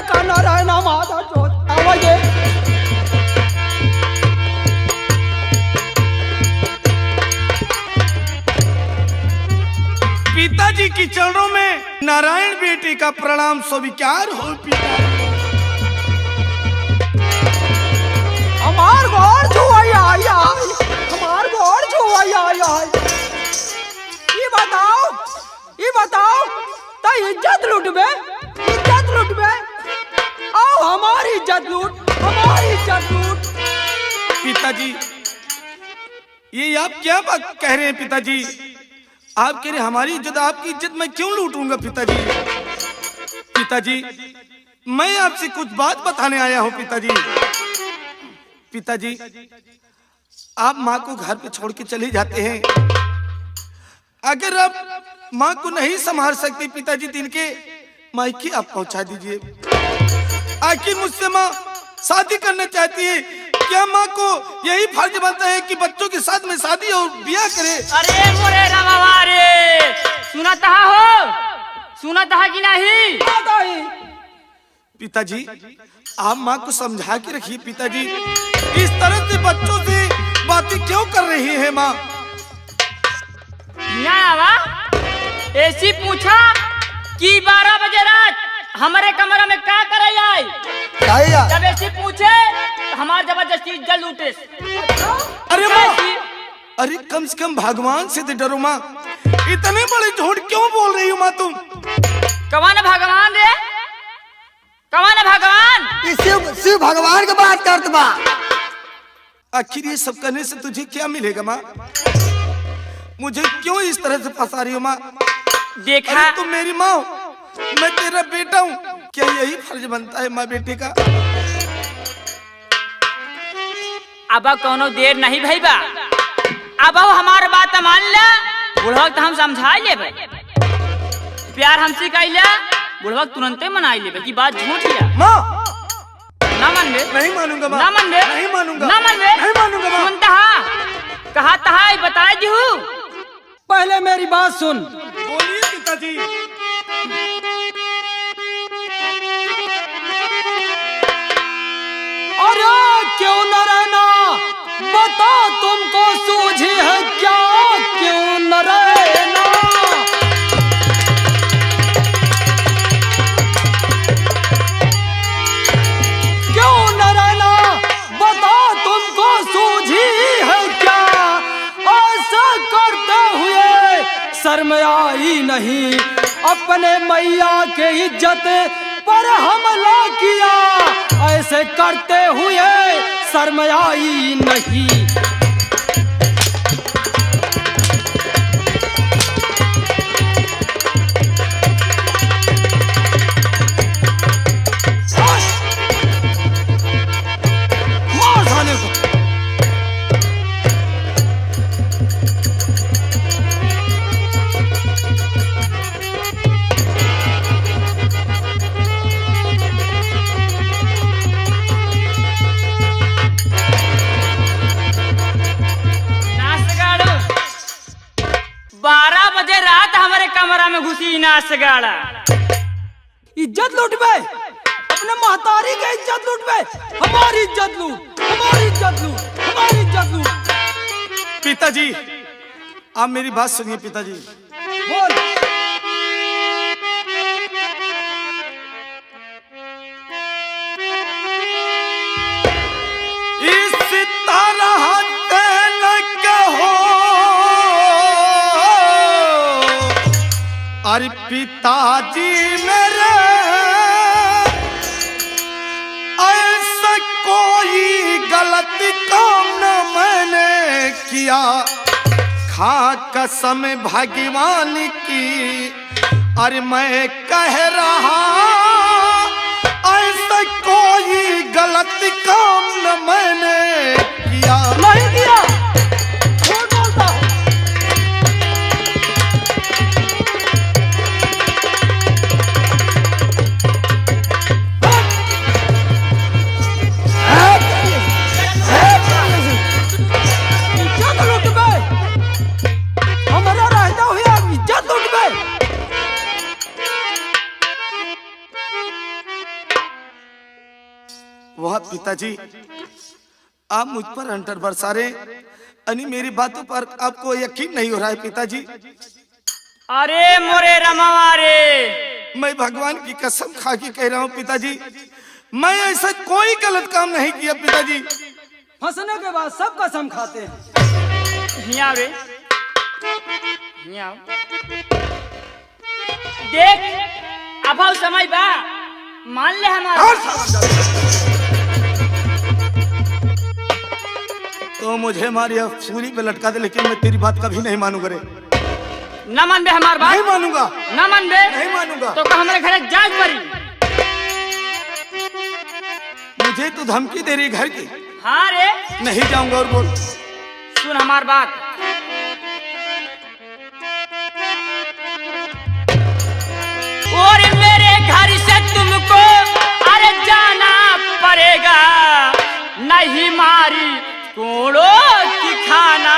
का नारायण माता चोत आवाजे। पिताजी की चरणों में नारायण बेटे का प्रणाम स्वीकार हो। पिता हमार घर छुआई आई आई, हमार घर छुआई आई आई। ये बताओ ता इज्जत लूटबे, इज्जत लूटबे। आओ हमारी इज्जत लूट, हमारी इज्जत लूट। पिताजी ये आप क्या बात कह रहे हैं? पिताजी आप कह रहे हमारी इज्जत, आपकी इज्जत मैं क्यों लूटूंगा? पिताजी पिताजी मैं आपसे कुछ बात बताने आया हूं। पिताजी पिताजी आप माँ को घर पे छोड़ के चले जाते हैं। अगर आप माँ को नहीं संभाल सकते पिताजी, दिन के मायके आप पहुंचा दीजिए। आखिर मुझसे माँ शादी करना चाहती है, क्या माँ को यही फर्ज बनता है कि बच्चों के साथ में शादी और ब्याह करे? अरे मोरे रमावा रे, सुनता हो, सुनता कि नहीं? पिताजी आप माँ को समझा के रखिए। पिताजी इस तरह से बच्चों से बातें क्यों कर रही है माँ? ऐसी पूछा कि 12 बजे रात हमारे कमरा में क्या करे जाए? जब ऐसी पूछे तो हमार जबरदस्ती इज्जत लूटे। अरे माँ, अरे कम से कम भगवान से तो डरो माँ, इतने बड़े झूठ क्यों बोल रही हो माँ तुम? कौन भगवान रे? कौन भगवान? शिव भगवान की बात करत बा। आखिर ये सब करने से तुझे क्या मिलेगा माँ? मुझे क्यों इस तरह से फंसा रही हो माँ? देखा तुम मेरी माँ हो, मैं तेरा बेटा हूँ, क्या यही फर्ज बनता है माँ बेटे का? अब कोनो देर नहीं भईबा, अब हमार बात मान ला। बुढ़वा तो हम समझा लेबे, प्यार हमसे कइला, बुढ़वा तुरंते मनाई लेबे कि बात झूठ है। माँ ना मान बे, नहीं मानूंगा माँ, ना मान बे, नहीं मानूंगा, ना मान बे, नहीं मानूंगा माँ। सुनता कहा तहा बता दी हूँ। पहले मेरी बात सुन। बोलिए पिताजी। अरे क्यों न रहना, बता तुमको सूझी है क्या? क्यों न रहना, क्यों न रहना, बता तुमको सूझी है क्या? ऐसा करते हुए शर्म आई नहीं, अपने मैया के इज्जत पर हमला किया। ऐसे करते हुए शर्म आई नहीं। मार साले को। कमरा में घुसी नाच गाड़ा। इज्जत लूटबे, अपने महतारी के इज्जत लूटबे। हमारी इज्जत लूट, हमारी इज्जत लूट, हमारी इज्जत लूट। पिताजी आप मेरी बात सुनिए। पिताजी बोल। इस तरह न कहो, अरे पिताजी मेरे ऐसा कोई गलत काम न मैंने किया, खा कसम भगवान की। अरे मैं कह रहा ऐसा कोई गलत काम न मैंने किया। नहीं किया, झूठ बोलता। इज्जत लूटबे, हमारा रहता हुआ इज्जत लूटबे। पिताजी, आप मुझ पर अंटर बरसा रहे, यानी मेरी बातों पर आपको यकीन नहीं हो रहा है पिताजी। अरे मोरे रमावा रे, मैं भगवान की कसम खा के कह रहा हूँ पिताजी, मैं ऐसा कोई गलत काम नहीं किया पिताजी। फंसने के बाद सब कसम खाते हैं। हिया रे, हिया देख, अब हम समय बा, मान ले हमारा। तो मुझे मारी सूली पे लटका दे, लेकिन मैं तेरी बात कभी नहीं मानूंगा रे। न मान बे हमार बात, नहीं मानूंगा, न मान बे, नहीं मानूंगा। तो का हमारे घरे जाग पड़ी। मुझे तो धमकी दे रही घर की। हाँ रे, नहीं जाऊंगा। और बोल, सुन हमार बात। और मेरे घर से तुमको अरे जाना पड़ेगा, नहीं मारी कोड़ो की खाना।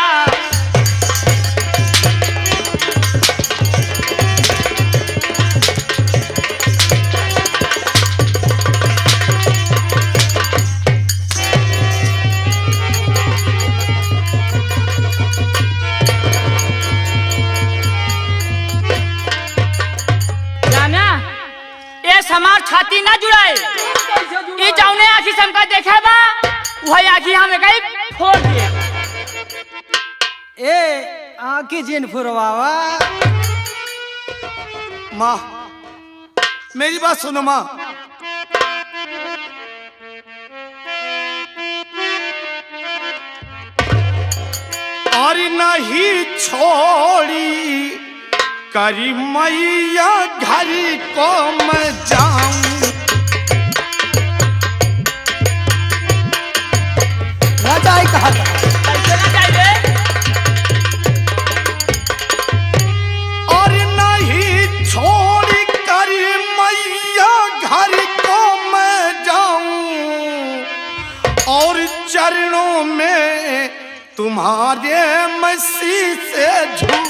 हमार छाती ना जुड़ाए, ये जाउने आखी समका देखे बा, वही आखी हमें कहीं फोड़ दिए। ए आंखें जिन फुरवावा। माँ मेरी बात सुनो माँ। और नहीं छोड़ी करी मैया घर को मैं जाऊं। ना जाए कहा ऐसे ना चाहिए। और नहीं छोड़ी करी मैया घर को मैं जाऊं, और चरणों में तुम्हारे मसीह से झूठ।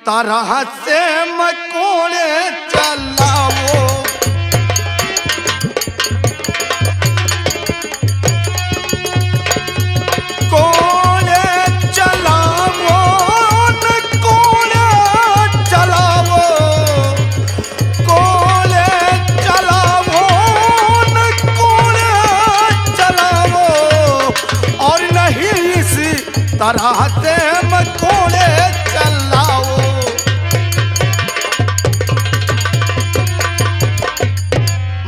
तरह से मकोड़े चलाओ, कोड़े चलाओ न कोड़े चलाओ, कोड़े चलाओ न कोड़े चलाओ, और नहीं इस तरह से मकोड़े चलाओ।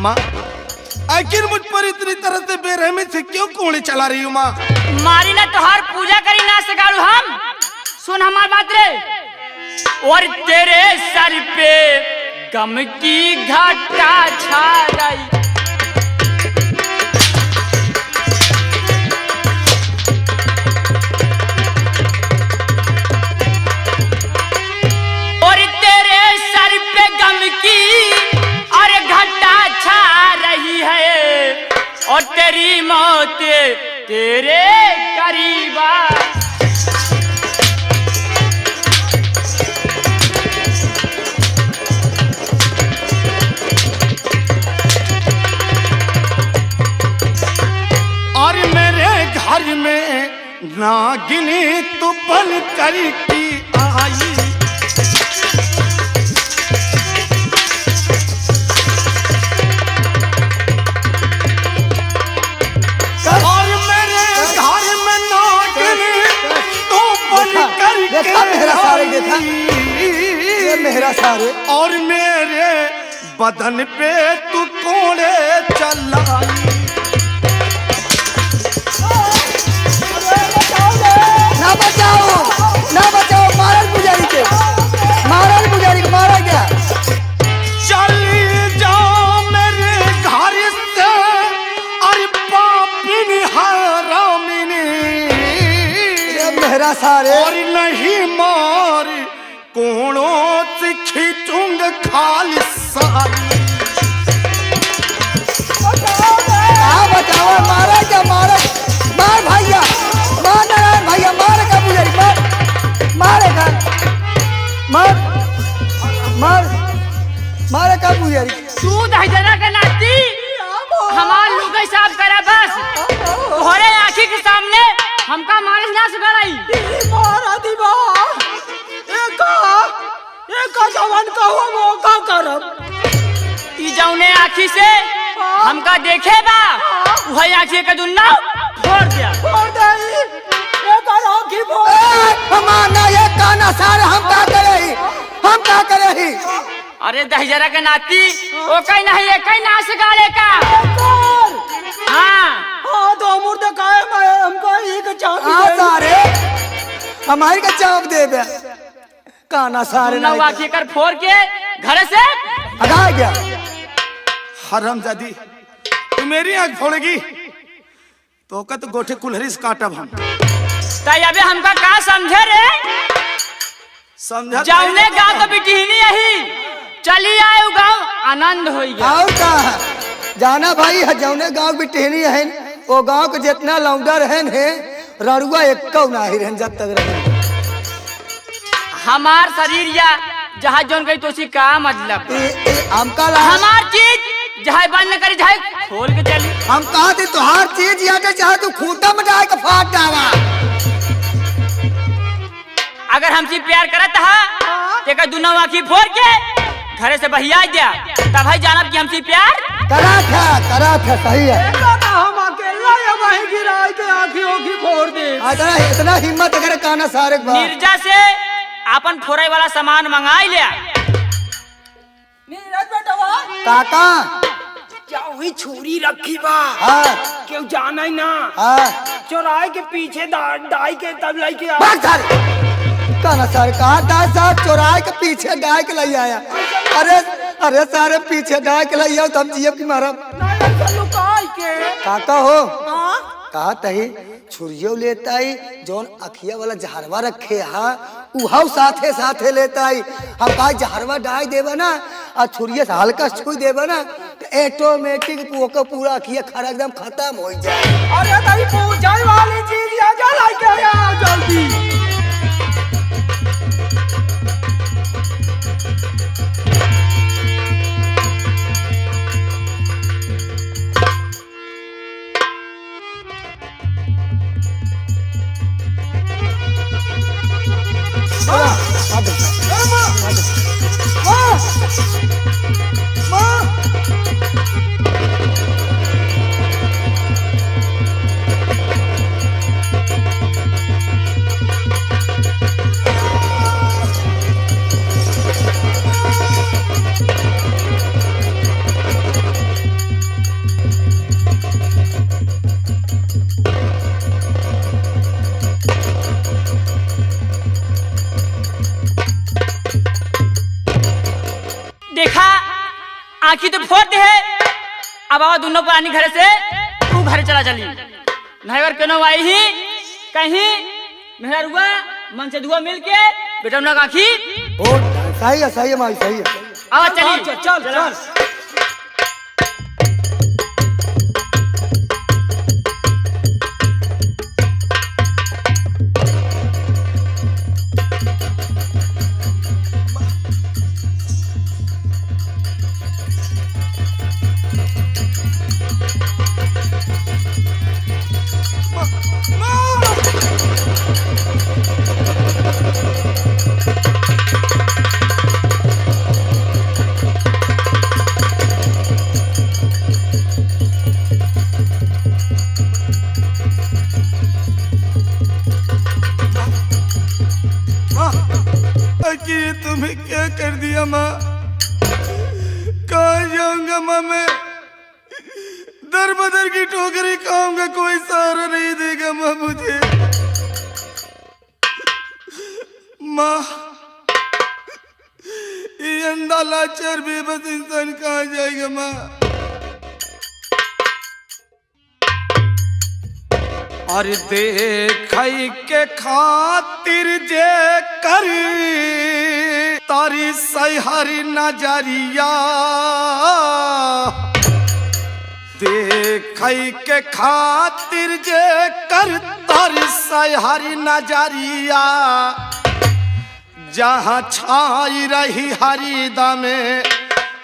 माँ आखिर मुझ पर इतनी तरह से बेरहमी से क्यों कोड़े चला रही हूँ माँ? मारी ना तोहार पूजा करी ना सकालू हम। सुन हमार बात रे, और तेरे सर पे गम की घटा छा गई। और तेरे सर पे गम की अरे घटा छा रही है, और तेरी मौत तेरे करीबा। और मेरे घर में नागिनी तू बन कर की आई, और मेरे घर में नागिनी तू बन कर देखा मेरा सारे, देखा ये मेरा सारे। और मेरे बदन पे तू कोड़े चलाई। ना बचाओ, ना बचाओ, मारल पुजारी के, मारल पुजारी के, मारा गया। चली जाओ मेरे घर से, अरे पापिनी हरामिनी, ये मेरा सारे। और नहीं मार कोड़ों से खींच खालिस्तानी। बचाओ मारा क्या मारा मार भैया मार नारायण भैया मार का पुजारी मार मारेगा मार मार मारे का पुजारी। तू दहजना के नाती हमार लुगाई साफ करा बस तोहरे आँखी के सामने हमका मारे ना सगाई। मारा दीवा एक जवान का हुआ मौका करब ई जौने आँखी से हमका देखे बा वही आँखी के दुन्ना फोड़ दिया। फोड़ दे एक आँखी फोड़ हमारा ये काना सारे हम का करे ही अरे दहजरा के नाती ओ कहीं नहीं है कहीं ना सगाले का। हाँ हाँ तो मुर्दे काहे मैं हमको एक चाप सारे हमारी का चाप दे बे काना सारे ना आँखी कर फोड़ के घर से भगा गया। हरामजादी तू मेरी आँख फोड़ेगी तो का तो गोठे कुल्हरी से काटब हम। ताई अबे हमका का समझे रे समझा जाऊने गाँव तो बिटिहनी यही चली आए गाँव आनंद हो गया। और का जाना भाई जौने गांव भी टेहनी है वो गांव के जितना लौंडा रहन है रड़ुआ एक नहीं रहन जब तक रहन। हमार शरीर या जहाँ जोन गई तो का मतलब हमका हमार चीज जहाँ बंद करी जाए खोल के चली। हम कहा थे तुहार चीज या चाहे तू खूंटा में डाल के फाट डाला। अगर हमसे प्यार करत हा तेका दुनो आँखी फोड़ के घरे से बहिया दिया तब भाई जानब कि हमसे प्यार करा था सही है। हम अकेला या वहीं गिरा के आँखी फोड़ दे। इतना हिम्मत अगर काना सारे निर्जा से अपन फोड़े वाला सामान मंगाई लिया। नीरज बेटवा काका क्या वही छुरी रखी बा हाँ क्यों जाना ही ना हाँ चौराहे के पीछे डाई के तब लाई के भाग सारे काना सारे कहा था साहब चौराहे के पीछे डाय के ले आया। अरे सारे पीछे डाय के ले आओ तो हम जीएफ की मारा काका हो कहा तही छुरियो लेता ही जौन अखिया वाला जहरवा रखे हा उहाव साथे साथे लेता ही। हम कहा जहरवा डाय देवा ना और छुरिया से हल्का छुई देवा ना तो ऑटोमेटिक पूरा अखिया खरा एकदम खत्म हो जाए। अरे तभी पहुंचाई वाली चीज आ जा लाई के आ जल्दी। देखा आँखी तो फोड़ दे है अब आओ दोनों पुरानी घर से तू घर चला चली नहर केनो आई ही कहीं मेरा रुआ मन से दुआ मिल के बेटा उनका आँखी सही है माई सही है। आवा चली चल कि तुम्हें क्या कर दिया माँ। कहाँ जाऊंगा माँ मैं दर बदर की ठोकरी खाऊंगा कोई सहारा नहीं देगा माँ मुझे। माँ ये अंधा लाचार बेबस इंसान कहाँ जाएगा माँ। और देखई के खातिर जे कर तारी सही नजरिया देखई के खातिर जे कर तारी सही नजरिया जहाँ छाई रही हरिदा में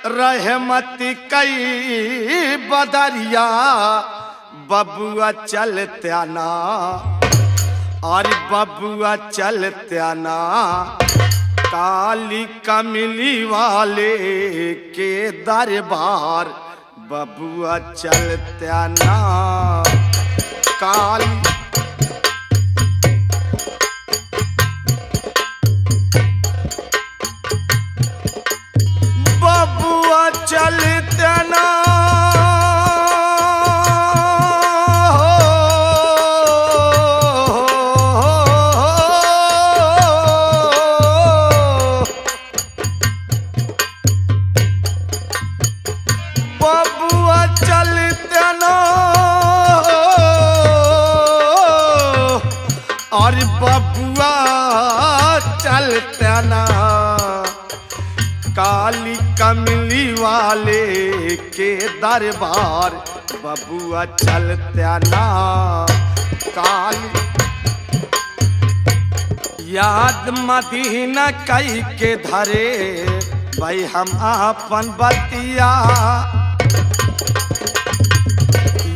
रहमती कई बदरिया बबुआ चलत्या ना और बबुआ चलत्या ना काली कमली वाले के दरबार बबुआ चलत्या ना काली बबुआ चलत्या ना और बबुआ चलत्या ना काली कमली वाले के दरबार बबुआ चलत्या ना काली याद मदीना कई के धरे भाई हम अपन बतिया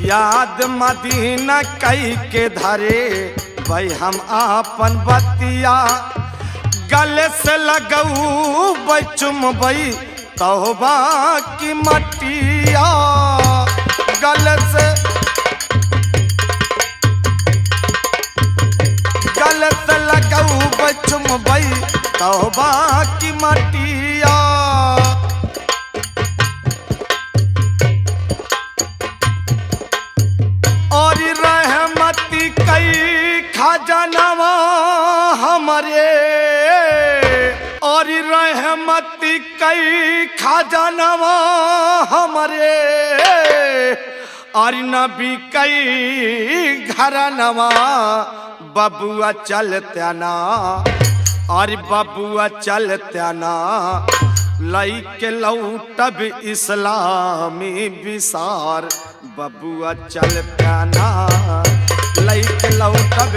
याद मदीना कई के धरे भाई हम अपन बतिया गले से लगऊ बचुम बई तौबा की मटिया गले से लगऊ बचुम बई तौबा की मटिया और रहमती कई खजानवा हमारे और रहमती कई खजानवा हमारे और नबी कई घरनवा बबुआ चलत्या ना और बबुआ चलत्या ना लई के लौटब इस्लामी विसार बबुआ चलत्या ना लई के लौटब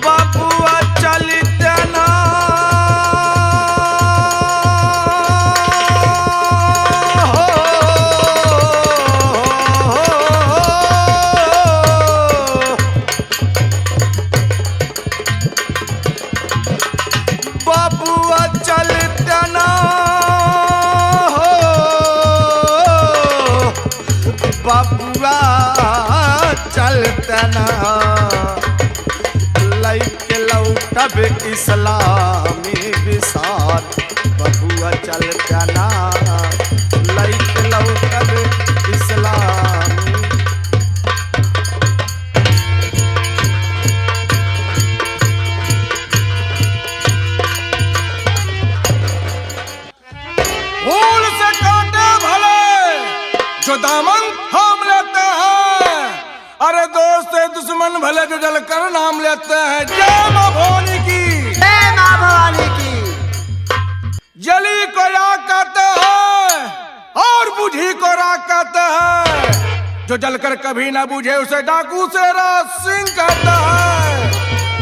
बबुआ चलत्या ना बबुआ चलत्या ना बबुआ चलत्या ना लई के लौटब इस्लामी विसार बबुआ चलत्या ना लई के लौटब इस्लामी फूल से काटे भले जो दामन थाम लेते हैं, अरे दोस्त दुश्मन भले जो जलकर नाम लेते हैं। जय मां भवानी की, जय मां भवानी की। जली को राख कहते हैं और बुझी को राख कहते हैं। जो जलकर कभी ना बुझे उसे डाकू सेरा सिंह कहता है।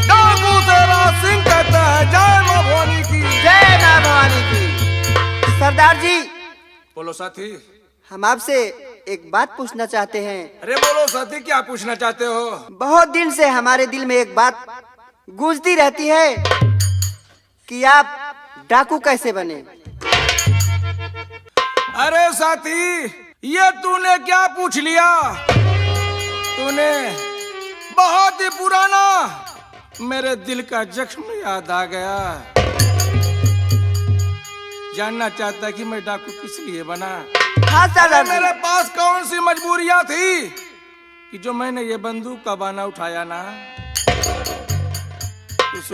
डाकू सेरा सिंह कहता है। जय मां भवानी की, जय मां भवानी की। सरदार जी, बोलो साथी। हम आपसे एक बात पूछना चाहते हैं। अरे बोलो साथी, क्या पूछना चाहते हो? बहुत दिन से हमारे दिल में एक बात गूंजती रहती है कि आप डाकू कैसे बने। अरे साथी, ये तूने क्या पूछ लिया? तूने बहुत ही पुराना मेरे दिल का जख्म याद आ गया। जानना चाहता कि मैं डाकू किस लिए बना? हाँ सरदार जी। मेरे पास कौन सी मजबूरियां थी कि जो मैंने ये बंदूक का बाना उठाया ना।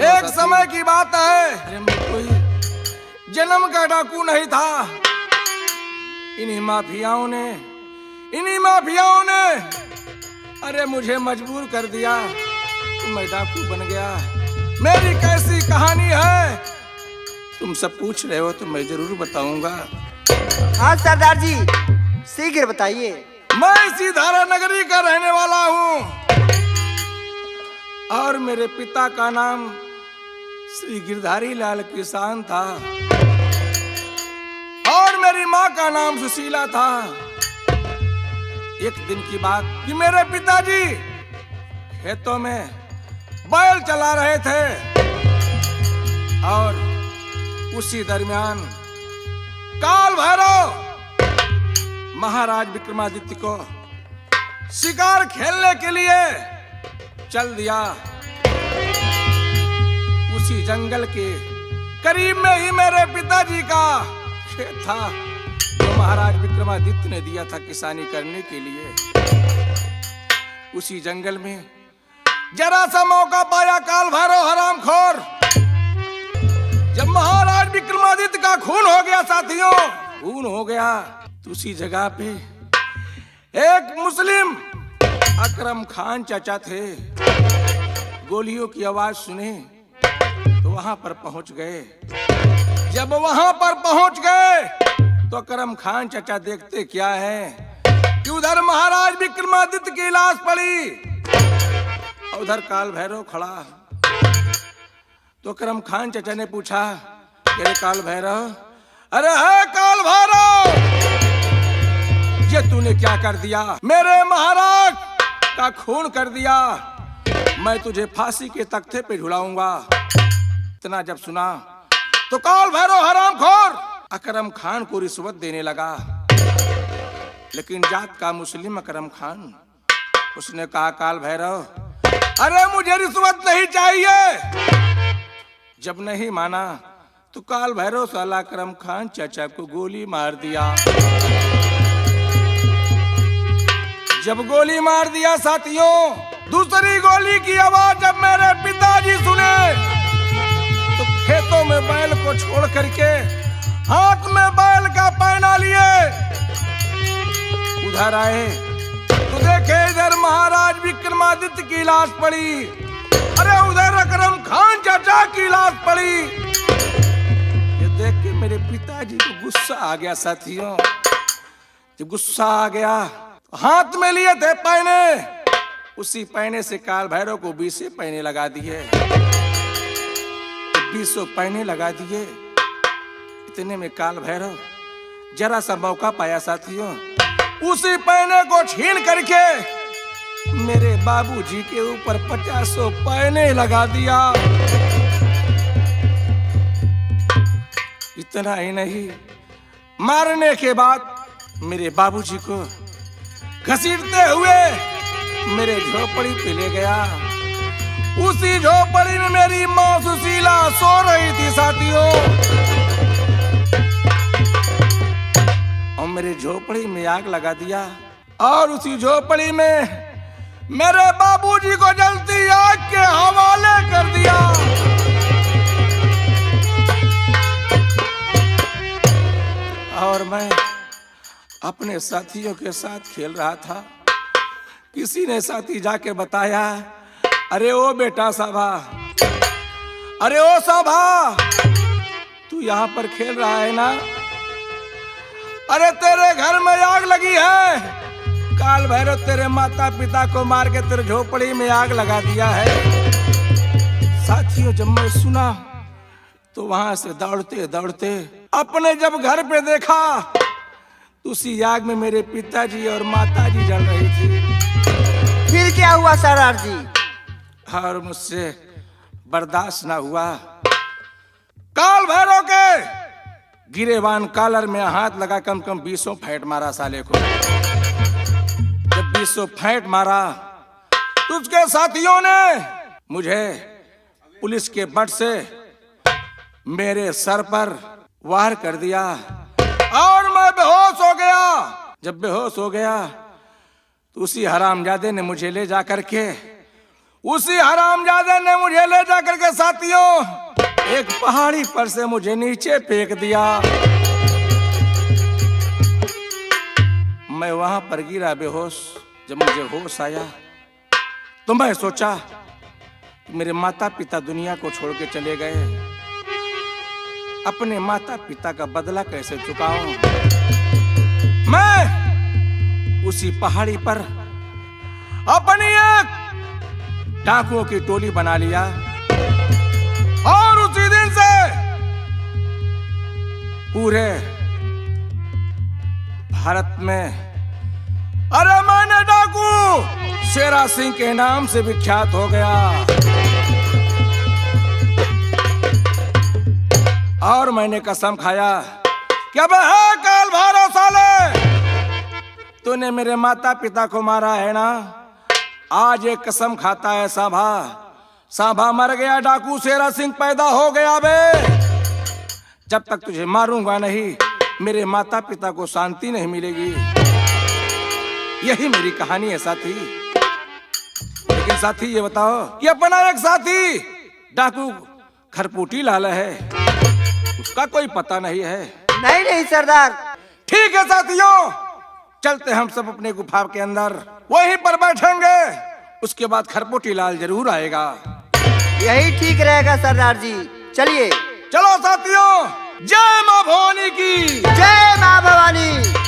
एक समय की बात है, अरे मैं कोई जन्म का डाकू नहीं था। इन्हीं माफियाओं ने, इन्हीं माफियाओं ने अरे मुझे मजबूर कर दिया तो मैं डाकू बन गया। मेरी कैसी कहानी है तुम सब पूछ रहे हो तो मैं जरूर बताऊंगा। हाँ सरदार जी, शीघ्र बताइए। मैं इसी धारा नगरी का रहने वाला हूँ और मेरे पिता का नाम श्री गिरधारी लाल किसान था और मेरी माँ का नाम सुशीला था। एक दिन की बात कि मेरे पिताजी खेतों में बैल चला रहे थे और उसी दरमियान काल भैरव महाराज विक्रमादित्य को शिकार खेलने के लिए चल दिया। उसी जंगल के करीब में ही मेरे पिताजी का खेत था जो महाराज विक्रमादित्य ने दिया था किसानी करने के लिए। उसी जंगल में जरा सा मौका पाया काल भैरव हरामखोर, जब महाराज विक्रमादित्य का खून हो गया साथियों, खून हो गया तो उसी जगह पे एक मुस्लिम अकरम खान चाचा थे। गोलियों की आवाज सुने तो वहां पर पहुंच गए। जब वहां पर पहुंच गए तो अकरम खान चाचा देखते क्या है कि उधर महाराज विक्रमादित्य की लाश पड़ी, उधर काल भैरव खड़ा। तो अकरम खान चाचा ने पूछा, अरे काल भैरव, अरे है काल भैरव, ये तूने क्या कर दिया? मेरे महाराज का खून कर दिया, मैं तुझे फांसी के तख्ते पे झुलाऊंगा। इतना जब सुना तो काल भैरव हरामखोर अकरम खान को रिश्वत देने लगा। लेकिन जात का मुस्लिम अकरम खान, उसने कहा काल भैरव, अरे मुझे रिश्वत नहीं चाहिए। जब नहीं माना तो काल भैरव साला अकरम खान चाचा को गोली मार दिया। जब गोली मार दिया साथियों, दूसरी गोली की आवाज जब मेरे पिताजी सुने तो खेतों में बैल को छोड़ करके हाथ में बैल का पैना लिए उधर आए तो देखे इधर महाराज विक्रमादित्य की लाश पड़ी, अरे उधर अकरम खान चाचा की लाश पड़ी। ये देख के मेरे पिताजी को गुस्सा आ गया साथियों। जब गुस्सा आ गया हाथ में लिए थे पैने, उसी पैने से काल भैरव को 20 पैने लगा दिए। 20 पैने लगा दिए। इतने में काल भैरव जरा सा मौका पाया साथियों, उसी पैने को छीन करके मेरे बाबूजी के ऊपर 50 पैने लगा दिया। इतना ही नहीं, मारने के बाद मेरे बाबूजी को घसीटते हुए मेरे झोपड़ी पे ले गया। उसी झोपड़ी में मेरी माँ सुशीला सो रही थी साथियों, और मेरे झोपड़ी में आग लगा दिया और उसी झोपड़ी में मेरे बाबूजी को जलती आग के हवाले कर दिया। और मैं अपने साथियों के साथ खेल रहा था। किसी ने साथी जाके बताया, अरे ओ बेटा साभा, अरे ओ साभा, तू यहाँ पर खेल रहा है ना? अरे तेरे घर में आग लगी है, काल भैरव तेरे माता पिता को मार के तेरे झोपड़ी में आग लगा दिया है। साथियों जब मैं सुना तो वहां से दौड़ते दौड़ते अपने जब घर पे देखा तो उसी आग में मेरे पिताजी और माताजी जल रही थी। फिर क्या हुआ सरदार जी? और मुझसे बर्दाश्त ना हुआ। काल भैरव के गिरेबान कॉलर में हाथ लगा कम 20 फैट मारा साले को। जब 20 फैट मारा तो उसके साथियों ने मुझे पुलिस के बट से मेरे सर पर वार कर दिया और मैं बेहोश हो गया। जब बेहोश हो गया तो उसी हरामजादे ने मुझे ले जा करके साथियों एक पहाड़ी पर से मुझे नीचे फेंक दिया। मैं वहां पर गिरा बेहोश। जब मुझे होश आया तो मैं सोचा कि मेरे माता पिता दुनिया को छोड़ के चले गए, अपने माता पिता का बदला कैसे चुकाऊं। मैं उसी पहाड़ी पर अपनी एक डाकुओं की टोली बना लिया और उसी दिन से पूरे भारत में अरे मैंने डाकू शेरा सिंह के नाम से विख्यात हो गया। और मैंने कसम खाया कि अब है काल भैरव साले, तूने मेरे माता पिता को मारा है ना, आज एक कसम खाता है सांभा। सांभा मर गया, डाकू शेरा सिंह पैदा हो गया बे। जब तक तुझे मारूंगा नहीं, मेरे माता पिता को शांति नहीं मिलेगी। यही मेरी कहानी है साथी। लेकिन साथी ये बताओ कि अपना एक साथी डाकू खरपूटी लाल है, उसका कोई पता नहीं है। नहीं नहीं सरदार। ठीक है साथियों, चलते हम सब अपने गुफा के अंदर, वहीं पर बैठेंगे। उसके बाद खरपूटी लाल जरूर आएगा। यही ठीक रहेगा सरदार जी, चलिए। चलो साथियों, जय मां भवानी की। जय मां भवानी।